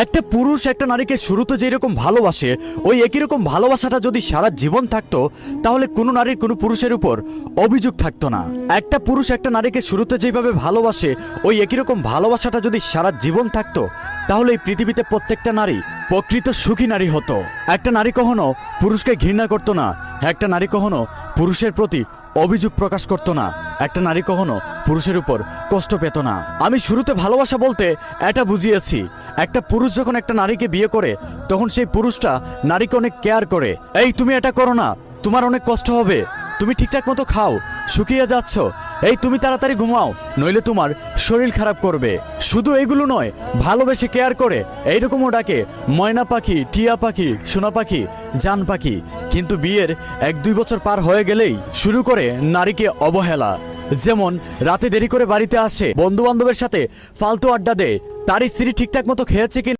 একটা পুরুষ একটা নারীকে শুরুতে যেরকম ভালোবাসে ওই একই রকম ভালোবাসাটা যদি সারা জীবন থাকতো তাহলে কোনো নারীর কোনো পুরুষের উপর অভিযোগ থাকতো না। একটা পুরুষ একটা নারীকে শুরুতে যেভাবে ভালোবাসে ওই একই রকম ভালোবাসাটা যদি সারা জীবন থাকতো তাহলে এই পৃথিবীতে প্রত্যেকটা নারী প্রকৃত সুখী নারী হতো। একটা নারী কখনো পুরুষকে ঘৃণা করতো না, একটা নারী কখনো পুরুষের প্রতি অভিযোগ প্রকাশ করতো না, একটা নারী কখনো পুরুষের উপর কষ্ট পেত না। আমি শুরুতে ভালোবাসা বলতে এটা বুঝিয়েছি, একটা পুরুষ যখন একটা নারীকে বিয়ে করে তখন সেই পুরুষটা নারীকে অনেক কেয়ার করে। এই তুমি এটা করো না, তোমার অনেক কষ্ট হবে, তুমি ঠিকঠাক মতো খাও, শুকিয়ে যাচ্ছ, এই তুমি তাড়াতাড়ি ঘুমাও নইলে তোমার শরীর খারাপ করবে। শুধু এগুলো নয়, ভালোবেসে কেয়ার করে এইরকমও ডাকে ময়না পাখি, টিয়া পাখি, সোনা পাখি, জান পাখি। কিন্তু বিয়ের 1-2 বছর পার হয়ে গেলেই শুরু করে নারীকে অবহেলা। যেমন রাতে দেরি করে বাড়িতে আসে, বন্ধু বান্ধবের সাথে ফালতু আড্ডা দেয়, তার স্ত্রী ঠিকঠাক মতো খেয়েছে কি